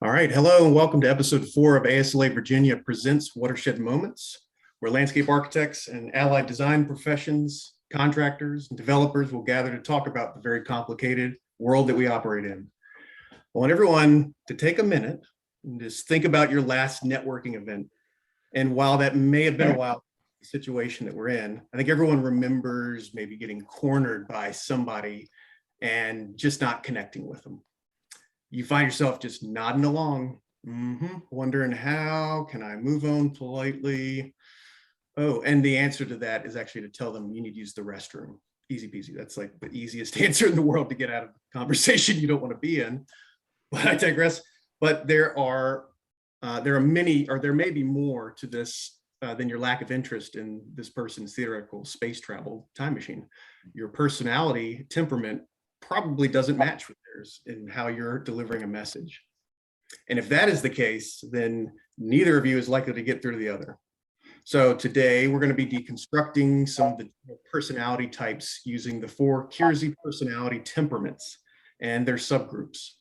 All right, hello and welcome to episode 4 of ASLA Virginia Presents Watershed Moments, where landscape architects and allied design professions, contractors, and developers will gather to talk about the very complicated world that we operate in. I want everyone to take a minute and just think about your last networking event. And while that may have been a while, the situation that we're in, I think everyone remembers maybe getting cornered by somebody and just not connecting with them. You find yourself just nodding along, wondering how can I move on politely? Oh, and the answer to that is actually to tell them you need to use the restroom. Easy peasy. That's like the easiest answer in the world to get out of a conversation you don't want to be in. But I digress. But there are many, or there may be more to this than your lack of interest in this person's theoretical space travel time machine. Your personality temperament probably doesn't match with theirs in how you're delivering a message. And if that is the case, then neither of you is likely to get through to the other. So today we're going to be deconstructing some of the personality types using the 4 Keirsey Personality Temperaments and their subgroups.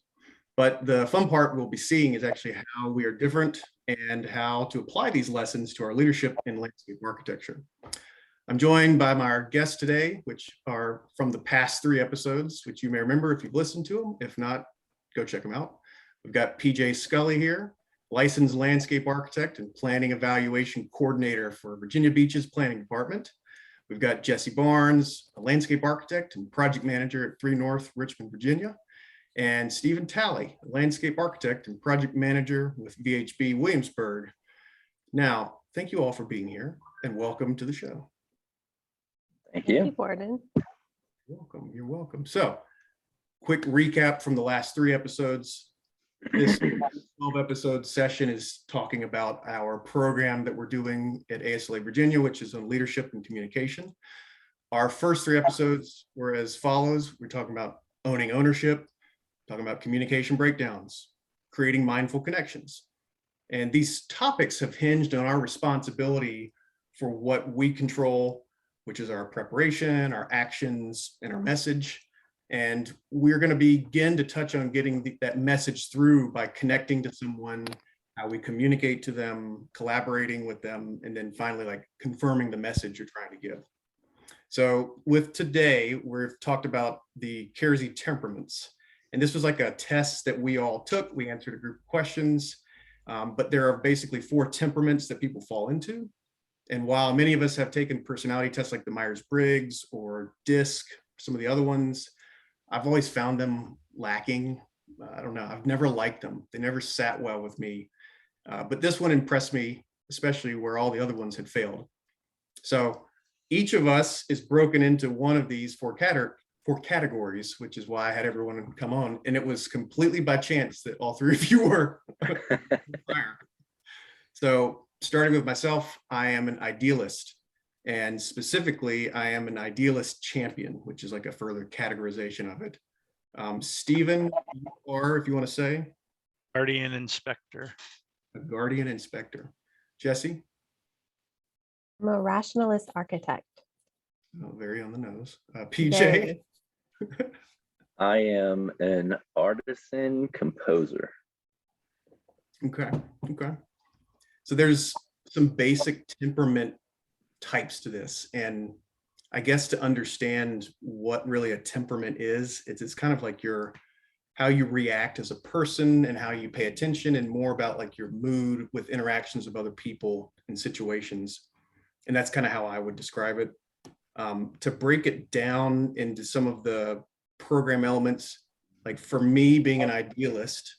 But the fun part we'll be seeing is actually how we are different and how to apply these lessons to our leadership in landscape architecture. I'm joined by my guests today, which are from the past 3 episodes, which you may remember if you've listened to them. If not, go check them out. We've got PJ Scully here, licensed landscape architect and planning evaluation coordinator for Virginia Beach's planning department. We've got Jesse Barnes, a landscape architect and project manager at 3 North Richmond, Virginia. And Stephen Talley, a landscape architect and project manager with VHB Williamsburg. Now, thank you all for being here and welcome to the show. Thank you. Thank you, Gordon. You're welcome. You're welcome. So, quick recap from the last 3 episodes. This 12-episode session is talking about our program that we're doing at ASLA Virginia, which is on leadership and communication. Our first 3 episodes were as follows. We're talking about owning ownership, talking about communication breakdowns, creating mindful connections. And these topics have hinged on our responsibility for what we control, which is our preparation, our actions, and our message. And we're going to begin to touch on getting that message through by connecting to someone, how we communicate to them, collaborating with them, and then finally like confirming the message you're trying to give. So with today, we've talked about the Keirsey temperaments. And this was like a test that we all took. We answered a group of questions, but there are basically 4 temperaments that people fall into. And while many of us have taken personality tests like the Myers-Briggs or DISC, some of the other ones, I've always found them lacking. I don't know, I've never liked them. They never sat well with me. But this one impressed me, especially where all the other ones had failed. So each of us is broken into one of these 4 categories, which is why I had everyone come on. And it was completely by chance that all 3 of you were. So starting with myself, I am an idealist, and specifically, I am an idealist champion, which is like a further categorization of it. Stephen, or if you want to say, guardian inspector. A guardian inspector. Jesse? I'm a rationalist architect. Oh, very on the nose. PJ? Very. I am an artisan composer. Okay. So there's some basic temperament types to this. And I guess to understand what really a temperament is, it's kind of like how you react as a person and how you pay attention, and more about like your mood with interactions with other people and situations. And that's kind of how I would describe it. To break it down into some of the program elements, like for me being an idealist,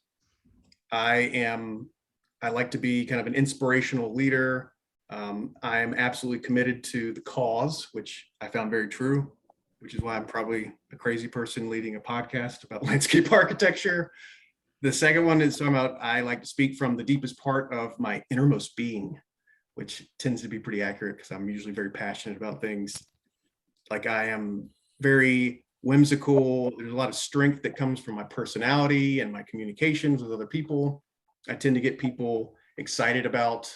I like to be kind of an inspirational leader. I'm absolutely committed to the cause, which I found very true, which is why I'm probably a crazy person leading a podcast about landscape architecture. The second one is talking about I like to speak from the deepest part of my innermost being, which tends to be pretty accurate because I'm usually very passionate about things. Like I am very whimsical. There's a lot of strength that comes from my personality and my communications with other people. I tend to get people excited about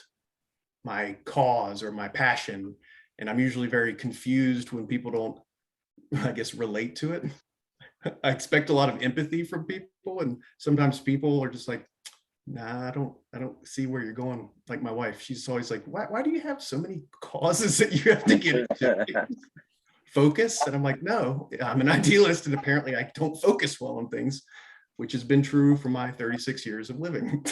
my cause or my passion. And I'm usually very confused when people don't, I guess, relate to it. I expect a lot of empathy from people. And sometimes people are just like, nah, I don't see where you're going. Like my wife, she's always like, why do you have so many causes that you have to get into? Focus. And I'm like, no, I'm an idealist. And apparently I don't focus well on things, which has been true for my 36 years of living.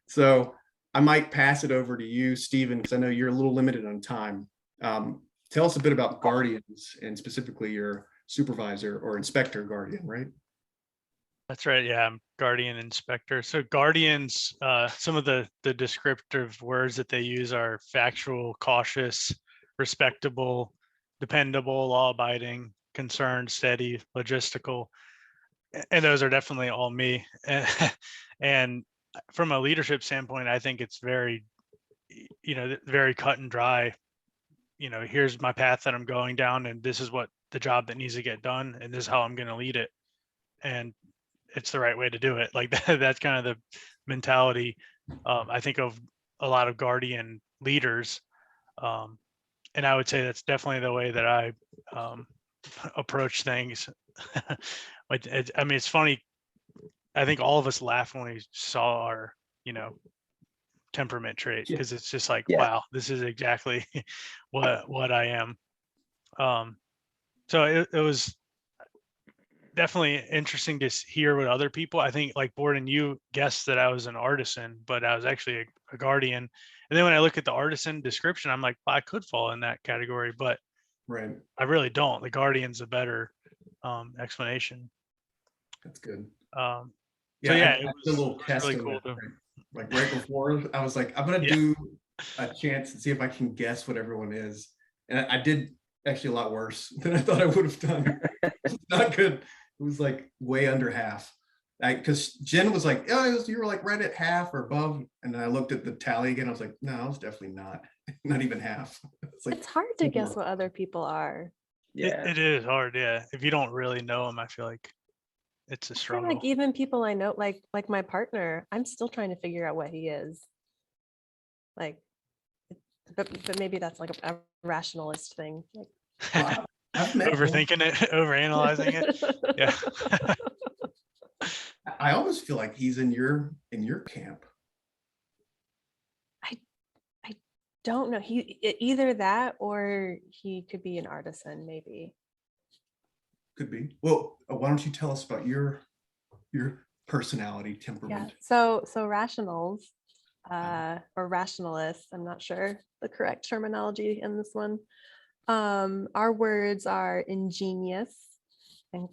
So I might pass it over to you, Stephen, because I know you're a little limited on time. Tell us a bit about guardians and specifically your supervisor or inspector guardian, right? That's right. Yeah, I'm guardian inspector. So guardians, some of the descriptive words that they use are factual, cautious, respectable, dependable, law-abiding, concerned, steady, logistical. And those are definitely all me. And from a leadership standpoint, I think it's very, very cut and dry. Here's my path that I'm going down, and this is what the job that needs to get done, and this is how I'm going to lead it. And it's the right way to do it. Like that's kind of the mentality I think of a lot of guardian leaders. And I would say that's definitely the way that I approach things. I mean, it's funny. I think all of us laughed when we saw our, temperament trait, because it's just like, Yeah. wow, this is exactly what I am. So it was definitely interesting to hear what other people, I think, like Borden, you guessed that I was an artisan, but I was actually a guardian. And then when I look at the artisan description, I'm like, well, I could fall in that category, but Right. I really don't. The guardian's a better explanation. That's good. So Yeah, yeah, I it did a was little test really of cool it, to, like right before. I was like, I'm gonna Yeah. do a chance and see if I can guess what everyone is. And I did actually a lot worse than I thought I would have done. It's not good. It was like way under half. Because Jen was like, oh, you were like right at half or above. And then I looked at the tally again. I was like, no, I was definitely not even half. It's like It's hard to guess what other people are. Yeah. it is hard. Yeah. If you don't really know them, I feel like it's a I feel struggle. like even people I know, like my partner, I'm still trying to figure out what he is. Like, but maybe that's like a rationalist thing. Like, Wow. I've met one. Overthinking it, overanalyzing it. Yeah. I almost feel like he's in your camp. don't know. Either that or he could be an artisan, maybe. Could be. Well, why don't you tell us about your personality Yeah. temperament? So rationals, or rationalists, I'm not sure the correct terminology in this one. Our words are ingenious and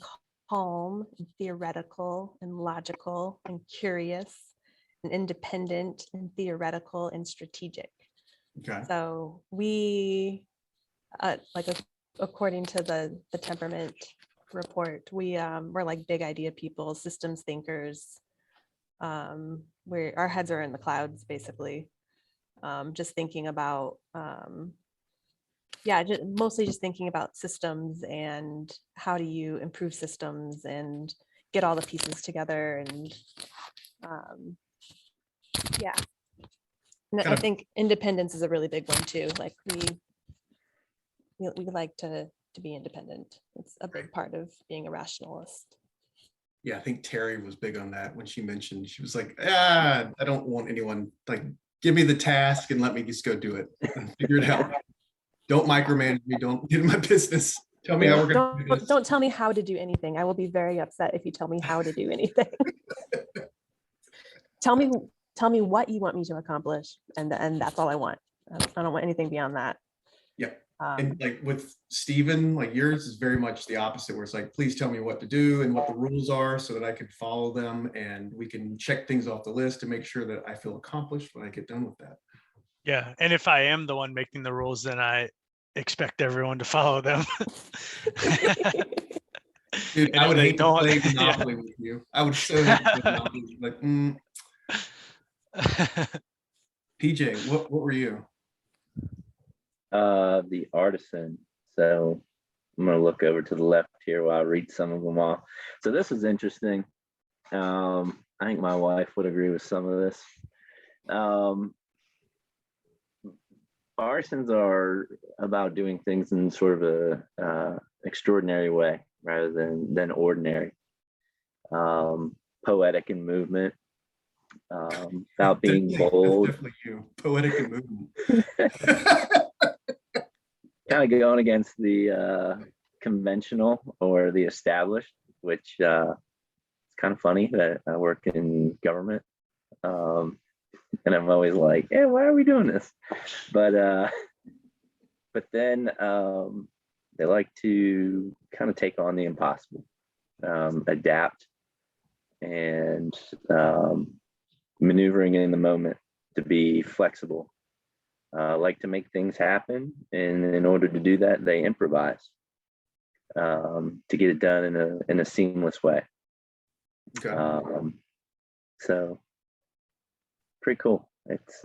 calm, and theoretical and logical and curious and independent and theoretical and strategic. Okay. So we, according to the temperament report, we're like big idea people, systems thinkers. Where our heads are in the clouds, basically. Just thinking about, mostly just thinking about systems and how do you improve systems and get all the pieces together. And yeah. And I think independence is a really big one too. Like we like to be independent. It's a big part of being a rationalist. Yeah, I think Terry was big on that when she mentioned, she was like, I don't want anyone, like, give me the task and let me just go do it and figure it out. Don't micromanage me. Don't get in my business. Tell me how we're going to do this. Don't tell me how to do anything. I will be very upset if you tell me how to do anything. Tell me what you want me to accomplish, and that's all I want. I don't want anything beyond that. Yeah. And like with Stephen, like yours is very much the opposite, where it's like, please tell me what to do and what the rules are so that I can follow them and we can check things off the list to make sure that I feel accomplished when I get done with that. Yeah. And if I am the one making the rules, then I expect everyone to follow them. Dude, I would hate to play Monopoly with you. I would so hate to play Monopoly. Like, PJ, what were you? The artisan. So I'm going to look over to the left here while I read some of them off. So this is interesting. I think my wife would agree with some of this. Artisans are about doing things in sort of a extraordinary way rather than ordinary. poetic in movement, without being That's bold, definitely you, poetic and movement. kind of going against the conventional or the established, which it's kind of funny that I work in government. And I'm always like, hey, why are we doing this? But then they like to kind of take on the impossible, adapt, and maneuvering in the moment to be flexible. Like to make things happen, and in order to do that, they improvise to get it done in a seamless way. Okay. So pretty cool. It's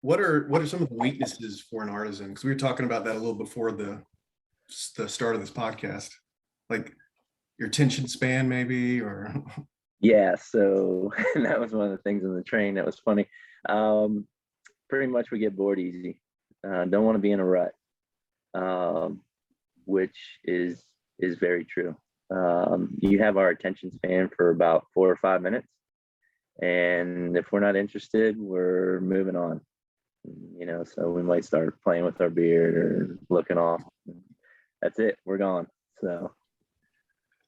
What are some of the weaknesses for an artisan? Because we were talking about that a little before the start of this podcast, like your attention span, maybe, or yeah. So that was one of the things in the train that was funny. Pretty much we get bored easy. Don't want to be in a rut, which is very true. You have our attention span for about 4 or 5 minutes, and if we're not interested, we're moving on. You know, so we might start playing with our beard or looking off. That's it. We're gone. So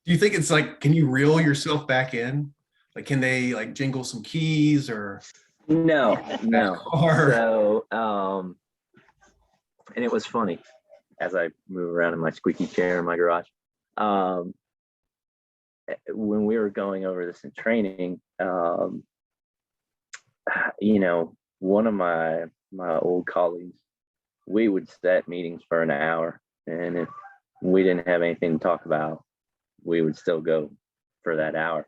do you think it's like, can you reel yourself back in? Like, can they like jingle some keys or no. or So and it was funny as I move around in my squeaky chair in my garage. When we were going over this in training, you know, one of my old colleagues, we would set meetings for an hour, and if we didn't have anything to talk about, we would still go for that hour.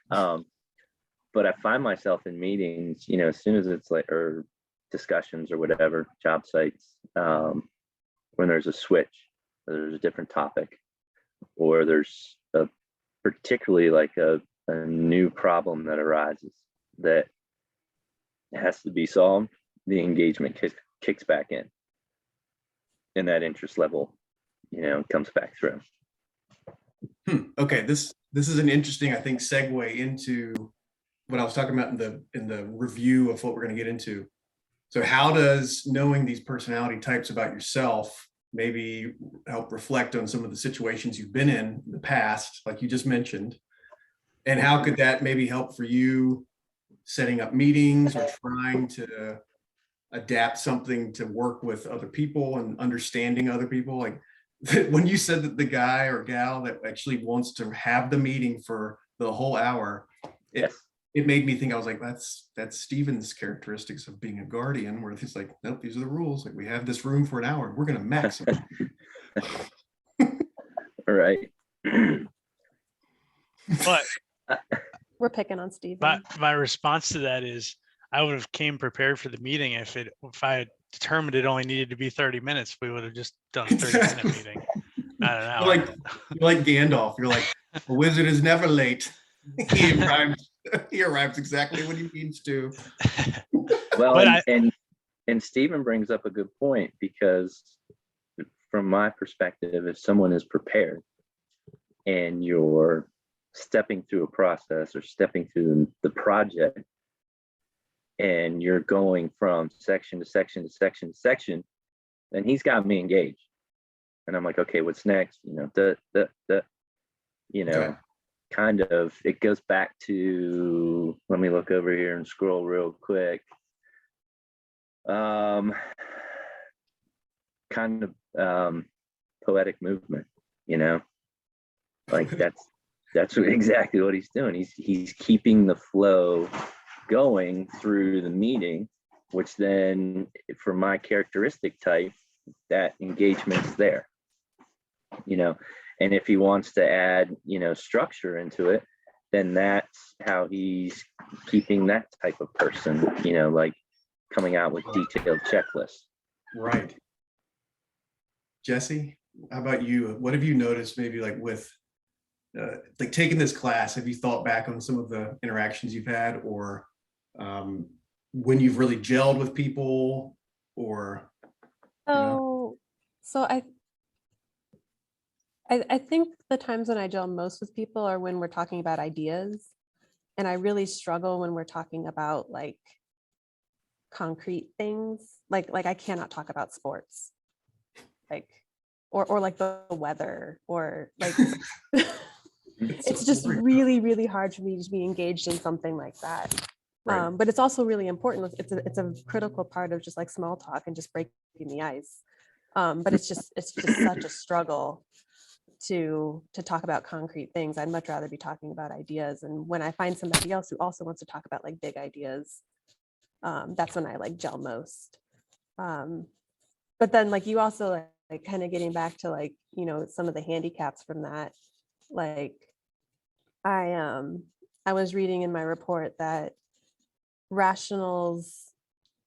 But I find myself in meetings, you know, as soon as it's like, or discussions or whatever, job sites, when there's a switch, or there's a different topic, or there's a particularly like a new problem that arises that has to be solved, the engagement kicks back in, and that interest level, you know, comes back through. Okay, this is an interesting, I think, segue into what I was talking about in the review of what we're going to get into. So how does knowing these personality types about yourself maybe help reflect on some of the situations you've been in the past, like you just mentioned, and how could that maybe help for you setting up meetings or trying to adapt something to work with other people and understanding other people? Like when you said that the guy or gal that actually wants to have the meeting for the whole hour, it made me think, I was like, that's Stephen's characteristics of being a guardian, where he's like, nope, these are the rules. Like, we have this room for an hour. We're going to max it. All right. But We're picking on Stephen. my response to that is I would have came prepared for the meeting. If I had determined it only needed to be 30 minutes, we would have just done a 30-minute meeting. I don't know. You're like Gandalf. You're like, a wizard is never late. He arrives exactly when he needs to. Well, and Stephen brings up a good point, because from my perspective, if someone is prepared and you're stepping through a process or stepping through the project, and you're going from section to section to section to section, then he's got me engaged. And I'm like, okay, what's next? You know, you know, Okay. kind of, it goes back to, let me look over here and scroll real quick. Kind of poetic movement, you know, like that's exactly what he's doing. He's keeping the flow going through the meeting, which then, for my characteristic type, that engagement's there, you know. And if he wants to add, you know, structure into it, then that's how he's keeping that type of person, you know, like coming out with detailed checklists. Right. Jesse, how about you? What have you noticed maybe like with like taking this class? Have you thought back on some of the interactions you've had, or when you've really gelled with people, or So I think the times when I gel most with people are when we're talking about ideas. And I really struggle when we're talking about like concrete things. Like I cannot talk about sports. Like or like the weather or like it's just really, really hard for me to be engaged in something like that. Right. But it's also really important. It's a critical part of just like small talk and just breaking the ice. But it's just such a struggle to talk about concrete things. I'd much rather be talking about ideas. And when I find somebody else who also wants to talk about like big ideas, that's when I like gel most. But then like you also like kind of getting back to like, you know, some of the handicaps from that. Like I was reading in my report that rationals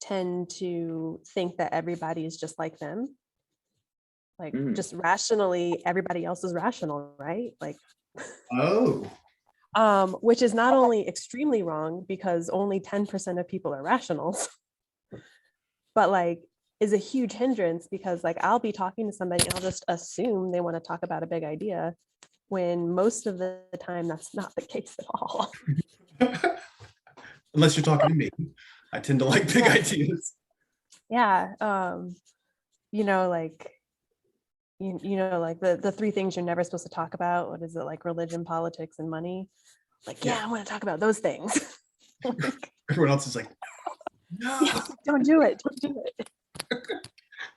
tend to think that everybody is just like them. Like just rationally, everybody else is rational, right? Like, Oh, which is not only extremely wrong because only 10% of people are rationals, but like is a huge hindrance because like I'll be talking to somebody and I'll just assume they want to talk about a big idea when most of the time that's not the case at all. unless you're talking to me. I tend to like big ideas. Yeah. You know, like you know, like the three things you're never supposed to talk about. What is it, like religion, politics, and money? Like, yeah, I want to talk about those things. Everyone else is like, no. Yeah, don't do it. Don't do it.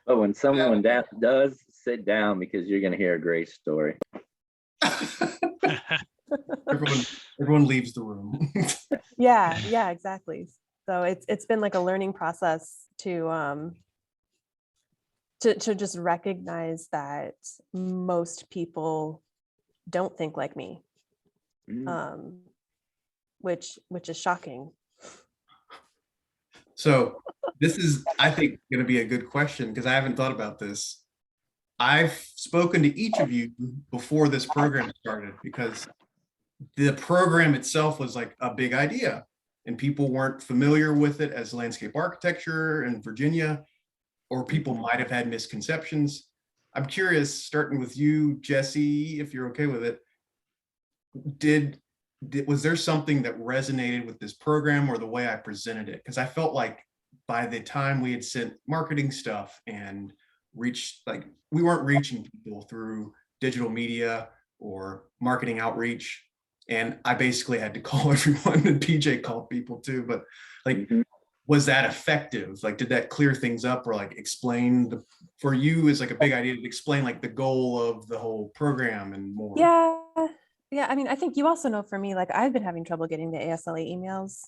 But when someone does sit down, because you're going to hear a great story. everyone leaves the room. Yeah, exactly. So it's been like a learning process to just recognize that most people don't think like me, which is shocking. So this is, I think, going to be a good question because I haven't thought about this. I've spoken to each of you before this program started because the program itself was like a big idea and people weren't familiar with it as landscape architecture in Virginia, or people might have had misconceptions. I'm curious, starting with you, Jesse, if you're okay with it, was there something that resonated with this program or the way I presented it? Because I felt like by the time we had sent marketing stuff and reached, like we weren't reaching people through digital media or marketing outreach. And I basically had to call everyone, and PJ called people too. But like, was that effective? Like, did that clear things up or like explain for you is like a big idea to explain like the goal of the whole program and more? Yeah. I mean, I think you also know for me, like I've been having trouble getting the ASLA emails.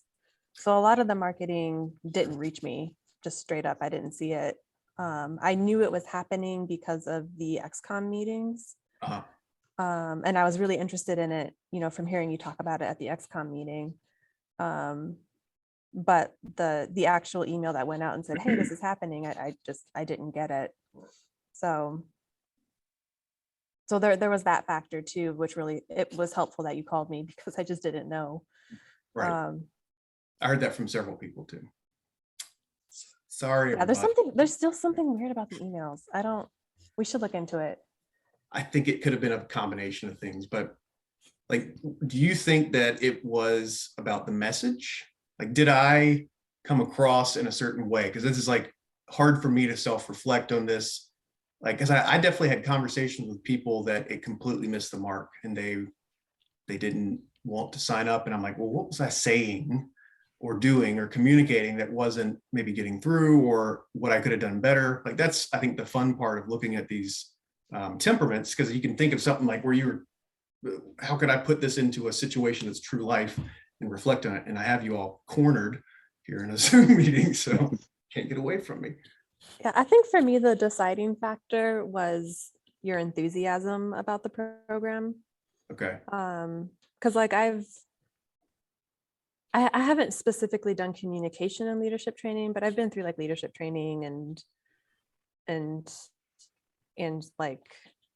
So a lot of the marketing didn't reach me, just straight up. I didn't see it. I knew it was happening because of the XCOM meetings. And I was really interested in it, you know, from hearing you talk about it at the XCOM meeting. But the actual email that went out and said, hey, this is happening, I didn't get it. So there was that factor too, which really, it was helpful that you called me because I just didn't know. Right. I heard that from several people too. Sorry. Yeah, there's still something weird about the emails. We should look into it. I think it could have been a combination of things, but like, do you think that it was about the message? Like, did I come across in a certain way? Because this is like hard for me to self-reflect on this. Like, because I definitely had conversations with people that it completely missed the mark and they didn't want to sign up. And I'm like, well, what was I saying or doing or communicating that wasn't maybe getting through, or what I could have done better? Like, that's, I think, the fun part of looking at these temperaments, because you can think of something like where how could I put this into a situation that's true life and reflect on it? And I have you all cornered here in a Zoom meeting, so can't get away from me. Yeah, I think for me, the deciding factor was your enthusiasm about the program. Okay. Because like I haven't specifically done communication and leadership training, but I've been through like leadership training and like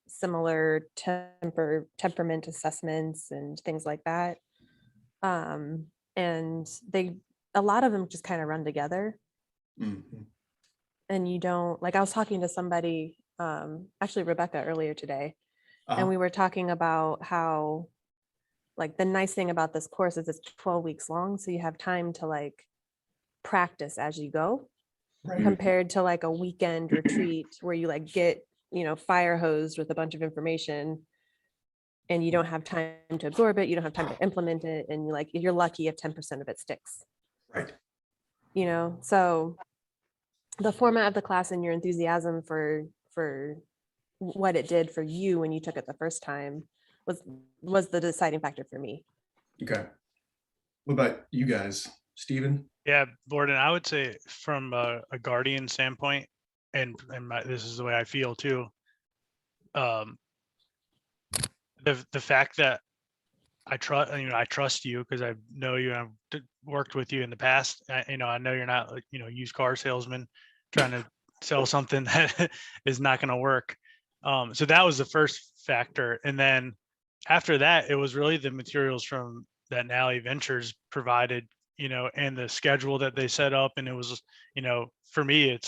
similar temperament assessments and things like that. And a lot of them just kind of run together. Mm-hmm. And you don't, like I was talking to somebody, actually Rebecca earlier today, And we were talking about how, like, the nice thing about this course is it's 12 weeks long, so you have time to like practice as you go, Right. compared to like a weekend retreat where you like get, fire hosed with a bunch of information and you don't have time to absorb it, you don't have time to implement it, and you're lucky if 10% of it sticks. Right. So the format of the class and your enthusiasm for what it did for you when you took it the first time was the deciding factor for me. Okay. What about you guys, Stephen? Yeah, Borden, I would say from a guardian standpoint, and this is the way I feel too. The fact that I trust you because I know you and I've worked with you in the past. I know you're not used car salesman trying to sell something that is not going to work. So that was the first factor, and then after that, it was really the materials from that Nally Ventures provided, and the schedule that they set up. And it was, for me,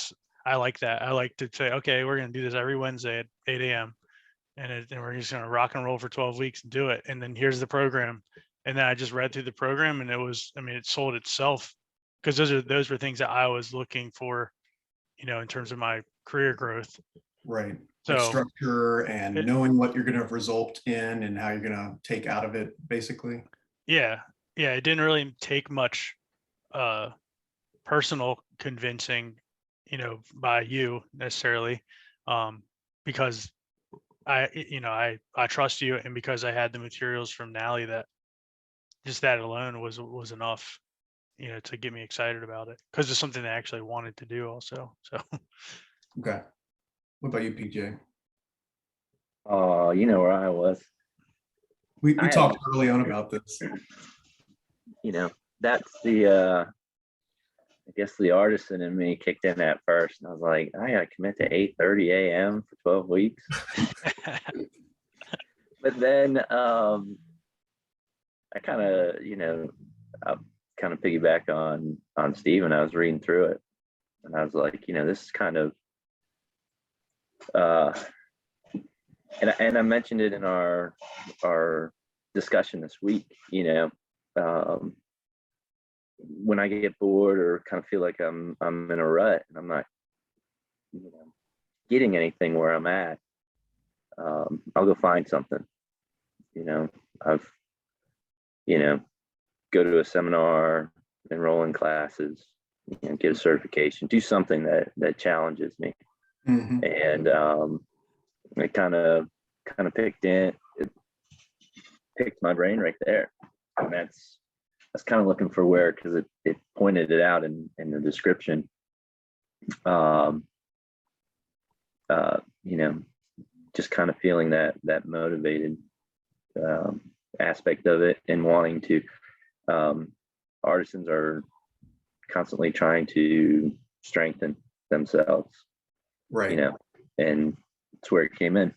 I like that. I like to say, okay, we're going to do this every Wednesday at 8 a.m. And we're just going to rock and roll for 12 weeks and do it. And then here's the program. And then I just read through the program, and it sold itself, because those were things that I was looking for, in terms of my career growth. Right. So like structure and knowing what you're going to result in and how you're going to take out of it, basically. Yeah. It didn't really take much personal convincing, by you necessarily, because I trust you, and because I had the materials from Nally, that just that alone was enough, to get me excited about it, because it's something that I actually wanted to do also. So Okay. What about you, PJ? Oh, you know where I was. We I had- talked early on about this. That's the I guess the artisan in me kicked in at first, and I was like, I gotta commit to 8:30 a.m. for 12 weeks. But then I kind of, I kind of piggyback on Steve, and I was reading through it, and I was like, this is kind of and I mentioned it in our discussion this week, when I get bored or kind of feel like I'm in a rut and I'm not getting anything where I'm at, I'll go find something. I've go to a seminar, enroll in classes, get a certification, do something that challenges me. Mm-hmm. And it kind of picked my brain right there, and that's kind of looking for where, because it pointed it out in the description. Just kind of feeling that motivated aspect of it, and wanting to. Artisans are constantly trying to strengthen themselves, Right. And it's where it came in.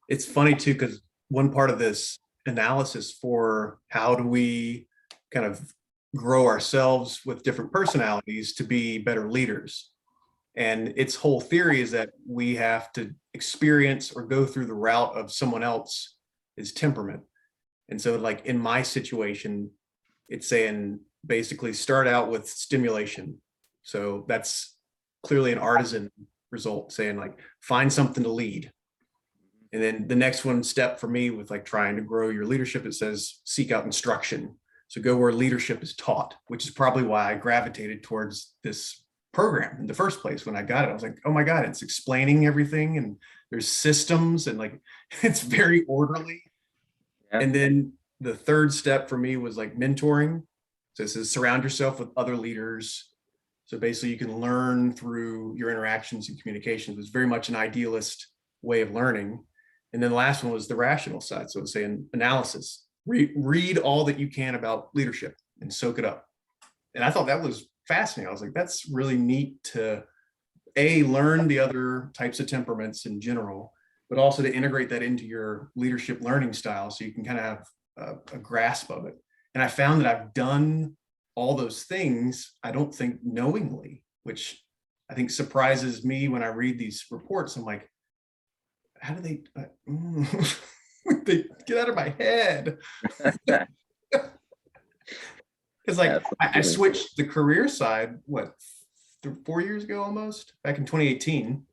It's funny too, because one part of this analysis for how do we kind of grow ourselves with different personalities to be better leaders. And its whole theory is that we have to experience or go through the route of someone else's temperament. And so like in my situation, it's saying basically start out with stimulation. So that's clearly an artisan result, saying like find something to lead. And then the next one step for me with like trying to grow your leadership, it says seek out instruction. So go where leadership is taught, which is probably why I gravitated towards this program in the first place. When I got it, I was like, oh my God, it's explaining everything, and there's systems, and like it's very orderly. Yeah. And then the third step for me was like mentoring. So it says surround yourself with other leaders. So basically you can learn through your interactions and communications. It was very much an idealist way of learning. And then the last one was the rational side. So it's saying analysis, read all that you can about leadership and soak it up. And I thought that was fascinating. I was like, that's really neat to learn the other types of temperaments in general, but also to integrate that into your leadership learning style, so you can kind of have a grasp of it. And I found that I've done all those things, I don't think knowingly, which I think surprises me when I read these reports. I'm like, how do they, they get out of my head. Because like I Absolutely. switched the career side, what, 4 years ago almost, back in 2018.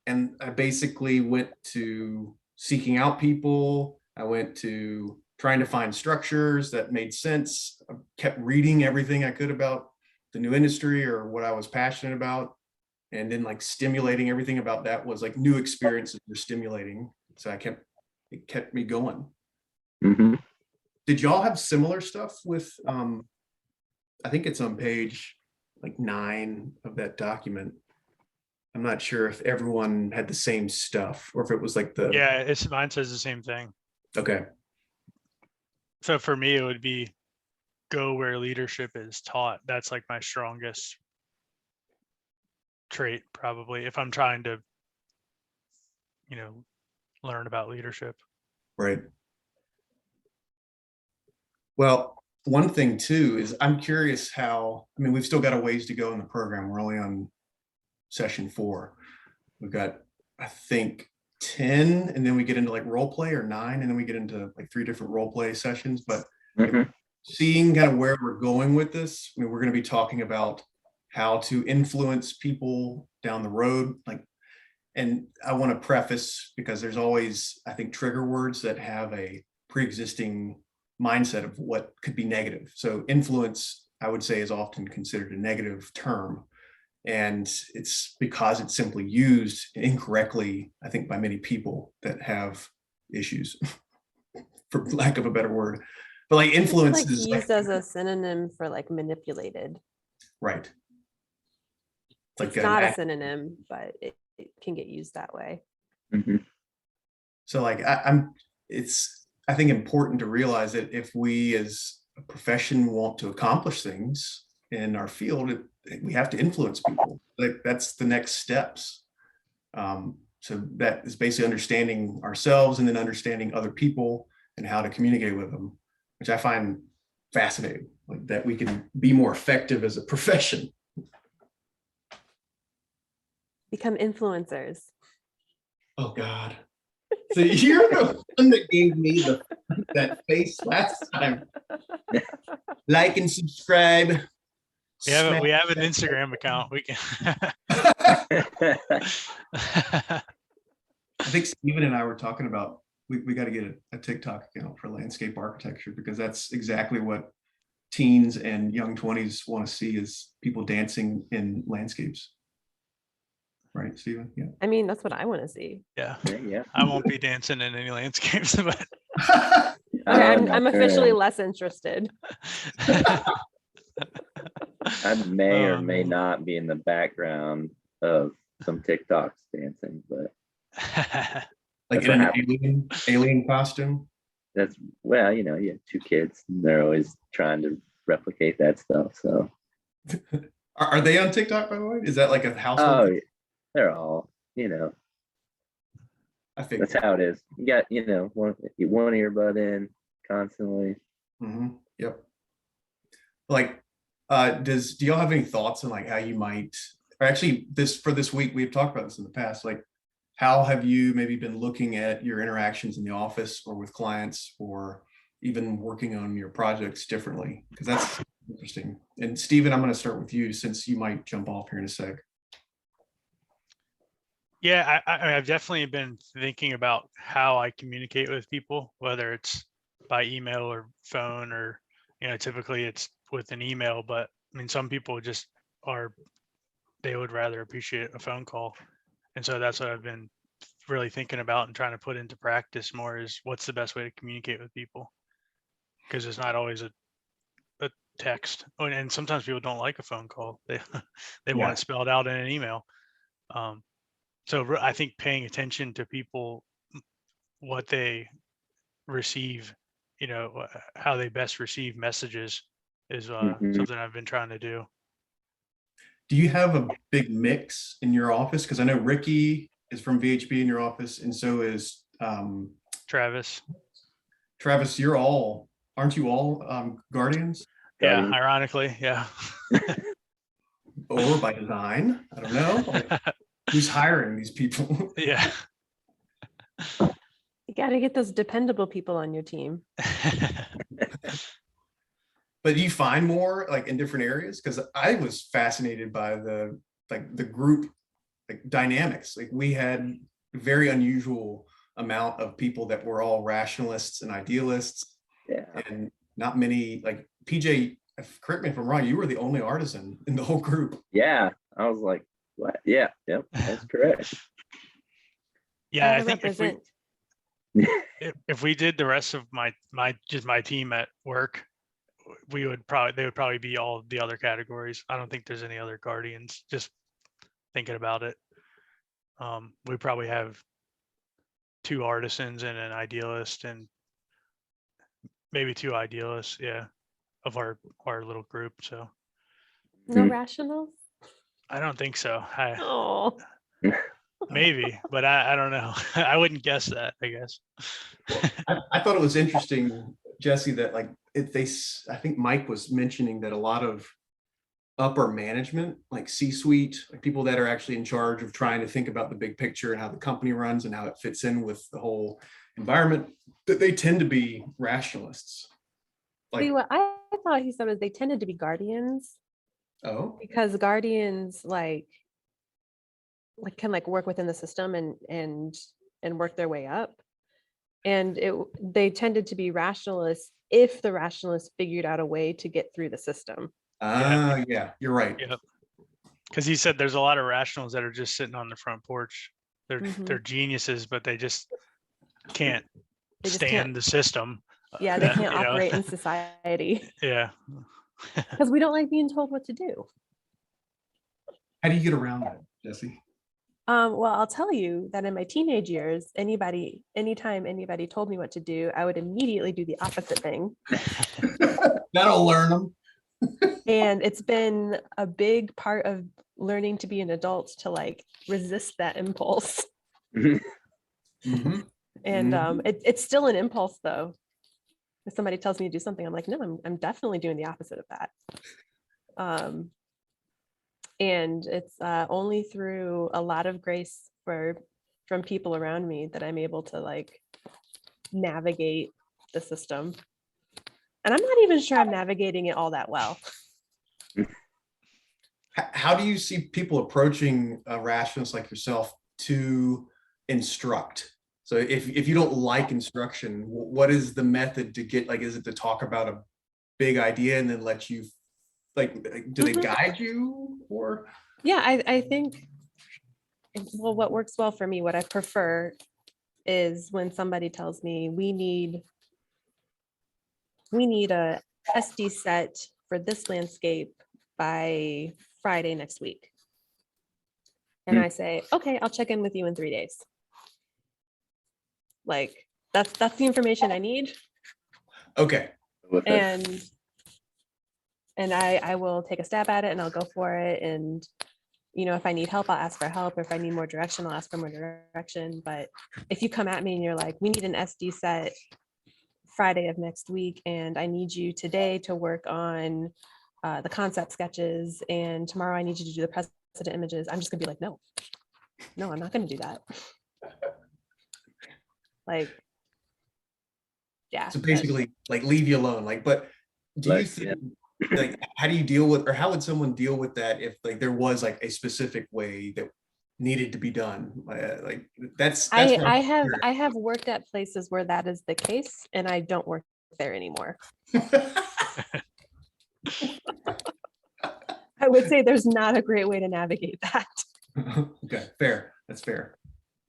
And I basically went to seeking out people. I went to trying to find structures that made sense. I kept reading everything I could about the new industry or what I was passionate about. And then like stimulating everything about that was like new experiences were stimulating. So it kept me going. Hmm. Did y'all have similar stuff with, I think it's on page like 9 of that document. I'm not sure if everyone had the same stuff or if it was like the, Yeah, mine says the same thing. okay, So for me, it would be go where leadership is taught. That's like my strongest trait, probably, if I'm trying to, learn about leadership. right. Well, one thing too is I'm curious how, I mean, we've still got a ways to go in the program. We're only on session 4. We've got, I think, 10, and then we get into like role play, or 9, and then we get into like 3 different role play sessions. But Hmm. seeing kind of where we're going with this, I mean, we're going to be talking about how to influence people down the road. Like, and I want to preface, because there's always, I think, trigger words that have a pre-existing mindset of what could be negative. So influence, I would say, is often considered a negative term. And it's because it's simply used incorrectly, I think, by many people that have issues, for lack of a better word. But like influence It's is like used as a synonym for like manipulated. right. It's not a synonym, but it can get used that way. Hmm. So like it's, I think, important to realize that if we as a profession want to accomplish things in our field, we have to influence people. Like that's the next steps. So that is basically understanding ourselves and then understanding other people and how to communicate with them, which I find fascinating, like that we can be more effective as a profession. Become influencers. Oh God. So you're the one that gave me that face last time. Like and subscribe. We have an Instagram account. We can. I think Steven and I were talking about, we got to get a TikTok account for landscape architecture, because that's exactly what teens and young 20s want to see, is people dancing in landscapes. Right, Steven? Yeah. I mean, that's what I want to see. Yeah, Yeah. I won't be dancing in any landscapes, but Okay, I'm not officially sure. less interested. I may or Oh, may man. not be in the background of some TikToks dancing, but Like That's in what an alien costume. that's, well, you have 2 kids, and they're always trying to replicate that stuff. So, Are they on TikTok, by the way? Is that like a household oh, thing? yeah, they're all, I think that's how it is. You got, one earbud in constantly. Yep. Like, do y'all have any thoughts on like how you might, or actually this week, we've talked about this in the past, like how have you maybe been looking at your interactions in the office or with clients, or even working on your projects differently? Because that's interesting. And Steven, I'm going to start with you, since you might jump off here in a sec. Yeah, I've definitely been thinking about how I communicate with people, whether it's by email or phone, or typically it's with an email. But I mean, some people just they would rather appreciate a phone call, and so that's what I've been really thinking about and trying to put into practice more, is what's the best way to communicate with people, because it's not always a text. Oh, and sometimes people don't like a phone call. They want Yeah. it spelled out in an email. So I think paying attention to people, what they receive, how they best receive messages, is Mhm. something I've been trying to do. Do you have a big mix in your office? Because I know Ricky is from VHB in your office, and so is Travis. Travis. Aren't you all guardians? Yeah, Guardians. ironically, yeah. Or by design? I don't know. Like, who's hiring these people? Yeah. You got to get those dependable people on your team. But do you find more like in different areas? Because I was fascinated by the group like dynamics. Like we had very unusual amount of people that were all rationalists and idealists, Yeah. and not many like PJ. Correct me if I'm wrong. You were the only artisan in the whole group. Yeah. I was like, what? Yeah. Yep. That's correct. Yeah, I Gotta think represent. if we did the rest of my team at work, they would probably be all the other categories. I don't think there's any other guardians. Just thinking about it, we probably have 2 artisans and an idealist, and maybe 2 idealists. Yeah, of our little group. So No Hmm. rationals? I don't think so. Oh, Maybe, but I don't know. I wouldn't guess that, I guess. I thought it was interesting, Jesse, that like I think Mike was mentioning that a lot of upper management, like C-suite, like people that are actually in charge of trying to think about the big picture and how the company runs and how it fits in with the whole environment, that they tend to be rationalists. see, Like, what I thought he said was they tended to be guardians, oh, because guardians like can like work within the system and work their way up. And they tended to be rationalists if the rationalists figured out a way to get through the system. yeah, you're right. Yeah, because he said there's a lot of rationals that are just sitting on the front porch. They're geniuses, but they just can't They just stand can't. the system. Yeah, they can't you know? operate in society Yeah. because we don't like being told what to do. How do you get around that, Jesse? Well, I'll tell you that in my teenage years, anytime anybody told me what to do, I would immediately do the opposite thing. That'll learn them. And it's been a big part of learning to be an adult to like resist that impulse. Mhm. And it's still an impulse though. If somebody tells me to do something, I'm like, no, I'm definitely doing the opposite of that. And it's only through a lot of grace from people around me that I'm able to like navigate the system. And I'm not even sure I'm navigating it all that well. How do you see people approaching rationalists like yourself to instruct? So if you don't like instruction, what is the method to get, like, is it to talk about a big idea and then let you, like do they guide you, or? Yeah, I think, well, what works well for me, what I prefer is when somebody tells me we need a SD set for this landscape by Friday next week. And I say, okay, I'll check in with you in 3 days. Like that's the information I need. Okay. And I will take a stab at it and I'll go for it. And you know, if I need help, I'll ask for help. Or if I need more direction, I'll ask for more direction. But if you come at me and you're like, we need an SD set Friday of next week, and I need you today to work on the concept sketches, and tomorrow I need you to do the precedent images, I'm just gonna be like, no, I'm not gonna do that. Like, yeah. So basically, like, leave you alone. Like, but do you think, like, how do you deal with, or how would someone deal with that if like there was like a specific way that needed to be done? Like that's I have worked at places where that is the case, and I don't work there anymore. I would say there's not a great way to navigate that. Okay, fair. That's fair.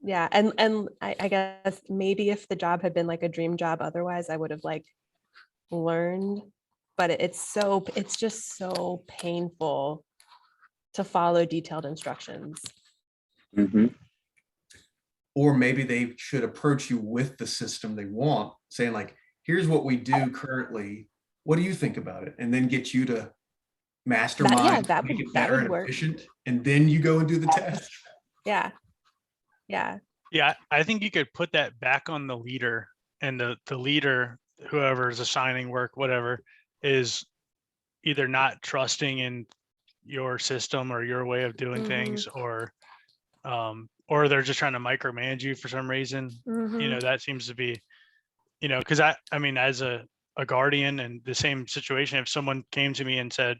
Yeah, and I guess maybe if the job had been like a dream job, otherwise I would have like learned. But it's just so painful to follow detailed instructions. Or maybe they should approach you with the system they want, saying like, here's what we do currently. What do you think about it? And then get you to mastermind, that make would- it that better would and work. efficient. And then you go and do the test. Yeah. Yeah, I think you could put that back on the leader, and the leader, whoever is assigning work, whatever, is either not trusting in your system or your way of doing things, or or they're just trying to micromanage you for some reason. Mhm. That seems to be, because I mean, as a guardian and the same situation, if someone came to me and said,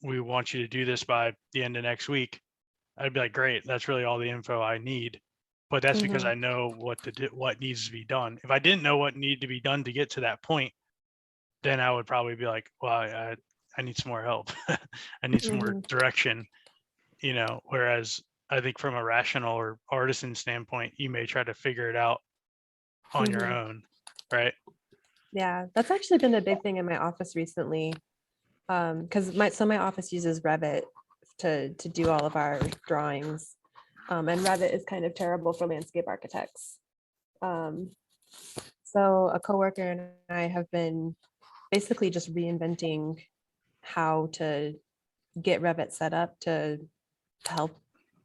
we want you to do this by the end of next week, I'd be like, great, that's really all the info I need. But that's because Mhm. I know what needs to be done. If I didn't know what needed to be done to get to that point, then I would probably be like, well, I need some more help. I need some more Mhm. direction, whereas I think from a rational or artisan standpoint, you may try to figure it out on your Mhm. own, right? Yeah, that's actually been a big thing in my office recently. Because my office uses Revit to do all of our drawings. And Revit is kind of terrible for landscape architects. Um, so a coworker and I have been basically just reinventing how to get Revit set up to help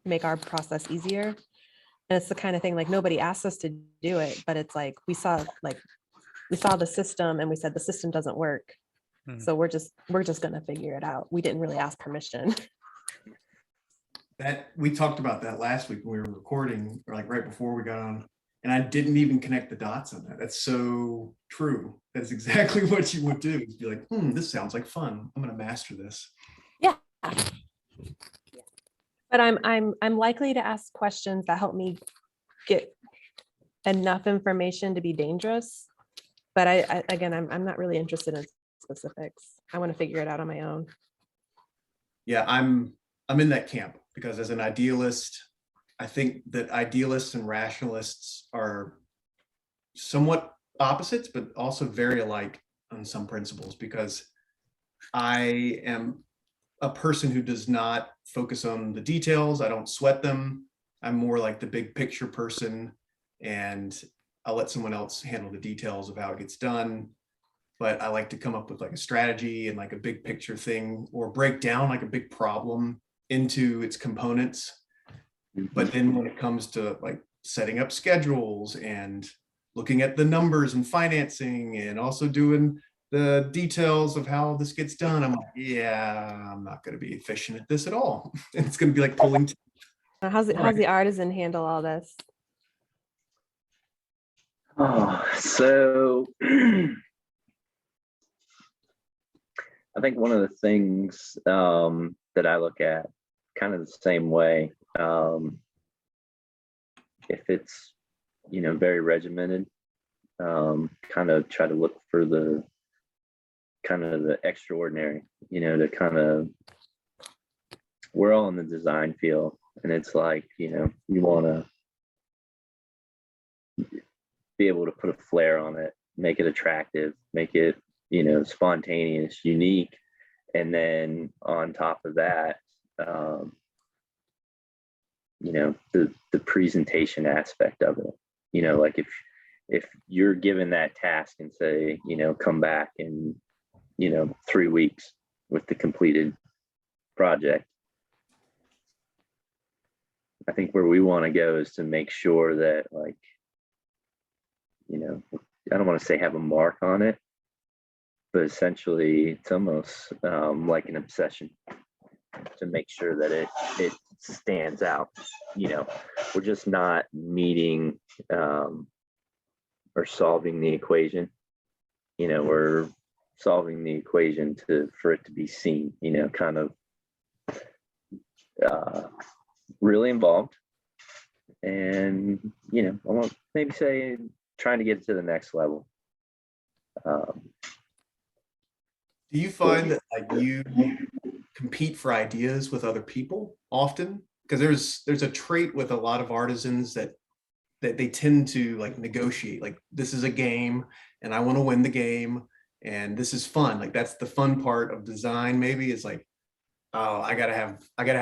make our process easier. And it's the kind of thing like nobody asked us to do it, but it's like we saw the system and we said the system doesn't work. Hmm. So we're just gonna figure it out. We didn't really ask permission. That we talked about that last week when we were recording, or like right before we got on, and I didn't even connect the dots on that. That's so true. That's exactly what you would do. Be like, this sounds like fun. I'm gonna master this. Yeah. But I'm likely to ask questions that help me get enough information to be dangerous. But I'm not really interested in specifics. I want to figure it out on my own. Yeah, I'm in that camp because as an idealist, I think that idealists and rationalists are somewhat opposites, but also very alike on some principles, because I am a person who does not focus on the details. I don't sweat them. I'm more like the big picture person, and I'll let someone else handle the details of how it gets done. But I like to come up with like a strategy and like a big picture thing, or break down like a big problem into its components. But then when it comes to like setting up schedules and looking at the numbers and financing and also doing the details of how this gets done, I'm like, yeah, I'm not going to be efficient at this at all. And it's going to be like pulling. How's the artisan handle all this? Oh, so I think one of the things that I look at kind of the same way, if it's, very regimented, kind of try to look for the kind of the extraordinary, to kind of, we're all in the design field, and it's like, you want to be able to put a flair on it, make it attractive, make it, spontaneous, unique. And then on top of that, the presentation aspect of it, like if you're given that task and say, come back in, 3 weeks with the completed project, I think where we want to go is to make sure that, like, I don't want to say have a mark on it, but essentially it's almost like an obsession to make sure that it stands out. We're just not meeting or solving the equation. We're solving the equation for it to be seen, kind of really involved. And, I want maybe say trying to get to the next level. Do you find that like you compete for ideas with other people often? Because there's a trait with a lot of artisans that they tend to like negotiate. Like, this is a game and I want to win the game, and this is fun. Like, that's the fun part of design, maybe, is like, oh, I gotta have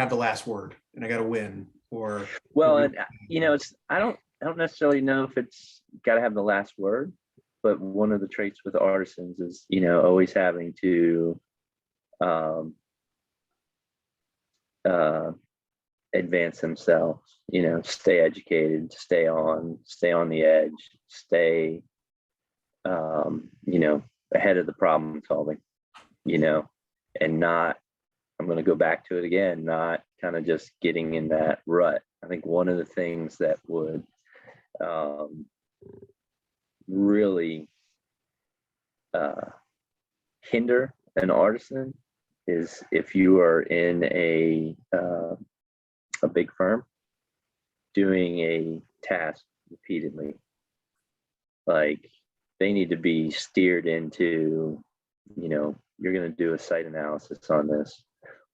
the last word and I gotta win. Or well, and it's I don't necessarily know if it's got to have the last word, but one of the traits with artisans is, always having to advance themselves, stay educated, stay on the edge, stay, ahead of the problem solving, and not, I'm going to go back to it again, not kind of just getting in that rut. I think one of the things that would really hinder an artisan is if you are in a big firm doing a task repeatedly. Like, they need to be steered into, you know, you're going to do a site analysis on this,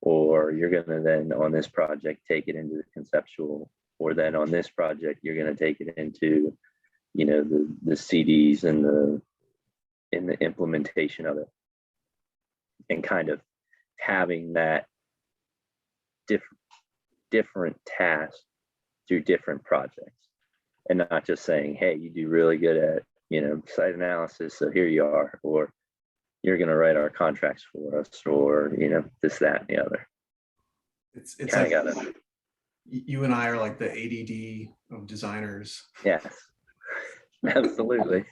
or you're going to then on this project take it into the conceptual, or then on this project you're going to take it into, you know, the CDs and the implementation of it, and kind of having that different tasks through different projects, and not just saying, hey, you do really good at, you know, site analysis, so here you are, or you're going to write our contracts for us, or, you know, this, that, and the other. It's Kinda like gotta, you and I are like the ADD of designers. yes, absolutely.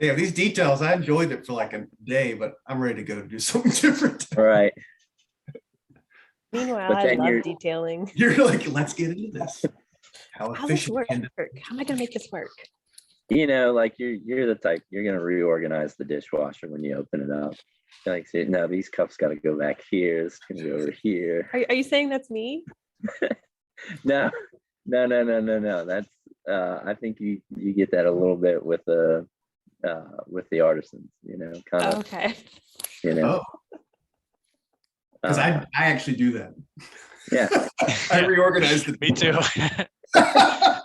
Yeah, these details, I enjoyed it for like a day, but I'm ready to go do something different. All right. Meanwhile, But I then love you're- detailing. You're like, let's get into this. How How this efficient work? can How am I gonna make this work? You know, like you're the type, you're going to reorganize the dishwasher when you open it up. Like, say, no, these cups got to go back here. This can go over here. Are you saying that's me? No. That's I think you get that a little bit with the artisans, you know, kind of, Okay. you know. Oh, because I actually do that. Yeah. I reorganize the Me too.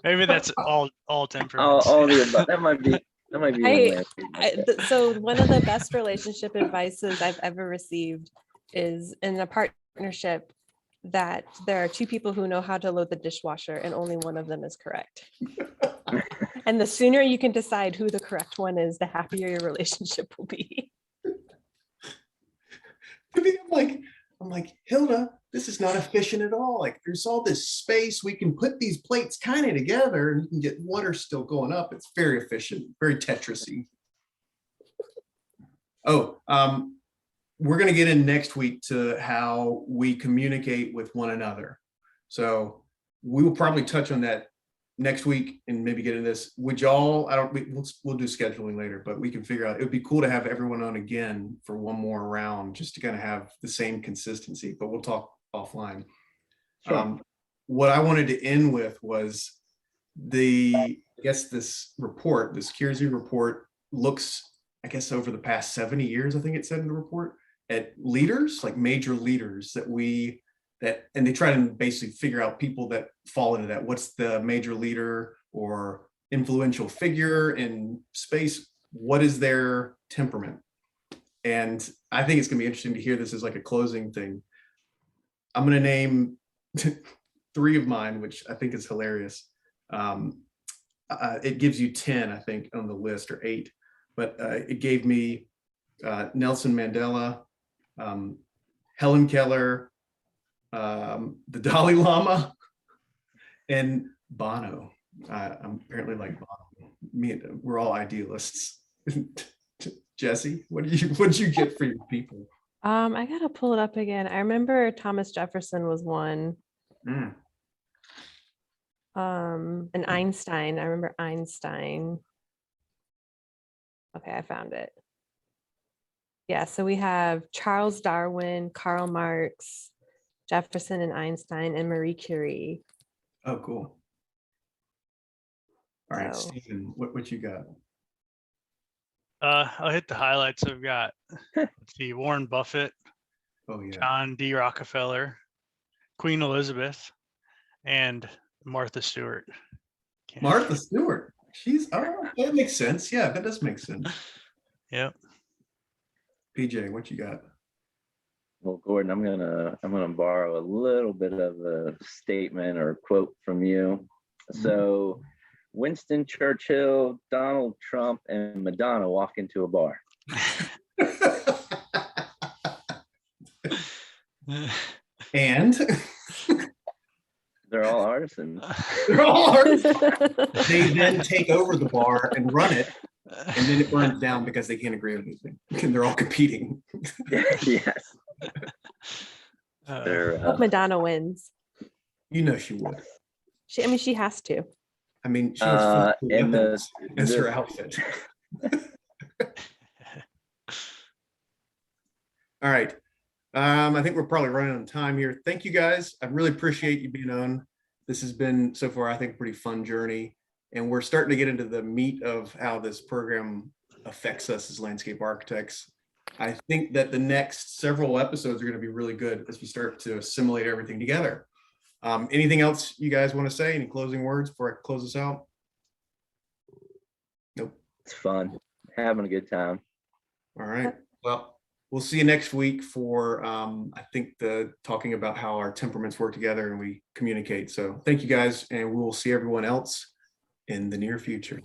Maybe that's all temperaments. all the above. That might be So one of the best relationship advices I've ever received is in a partnership that there are two people who know how to load the dishwasher and only one of them is correct. And the sooner you can decide who the correct one is, the happier your relationship will be. To me, I'm like, Hilda, this is not efficient at all. Like, there's all this space. We can put these plates kind of together and you can get water still going up. It's very efficient, very Tetris-y. Oh, we're going to get in next week to how we communicate with one another. So we will probably touch on that next week and maybe get into this. Would y'all, we'll do scheduling later, but we can figure out, it would be cool to have everyone on again for one more round, just to kind of have the same consistency, but we'll talk offline. Sure. What I wanted to end with was I guess this report, this Keirsey report looks, I guess over the past 70 years, I think it said in the report, at leaders, like major leaders and they try to basically figure out people that fall into that. What's the major leader or influential figure in space? What is their temperament? And I think it's gonna be interesting to hear this as like a closing thing. I'm gonna name 3 of mine, which I think is hilarious. It gives you 10, I think, on the list, or 8, but it gave me Nelson Mandela, Helen Keller, the Dalai Lama, and Bono. I'm apparently like Bono. We're all idealists. Jesse, what did you get for your people? I gotta pull it up again. I remember Thomas Jefferson was one. And Einstein. I remember Einstein. Okay, I found it. Yeah, so we have Charles Darwin, Karl Marx, Jefferson and Einstein, and Marie Curie. Oh, cool. All right, So- Stephen, what you got? I'll hit the highlights. I've got, let's see, Warren Buffett, Oh yeah, John D. Rockefeller, Queen Elizabeth, and Martha Stewart. Martha Stewart. That makes sense. Yeah, that does make sense. Yep. PJ, what you got? Well, Gordon, I'm gonna borrow a little bit of a statement or a quote from you. So, Winston Churchill, Donald Trump, and Madonna walk into a bar. And They're all artisans. they're all artists. They then take over the bar and run it, and then it burns down because they can't agree on anything. And they're all competing. Yes. Uh, They're, Hope Madonna wins. You know she would. I mean, she has to. I mean, she has physical and weapons as her the outfit. All right. I think we're probably running on time here. Thank you guys. I really appreciate you being on. This has been so far, I think, a pretty fun journey. And we're starting to get into the meat of how this program affects us as landscape architects. I think that the next several episodes are going to be really good as we start to assimilate everything together. Anything else you guys want to say? Any closing words before I close this out? Nope. it's fun, having a good time. All right. Well, we'll see you next week for, I think, the talking about how our temperaments work together and we communicate. So thank you guys, and we will see everyone else in the near future.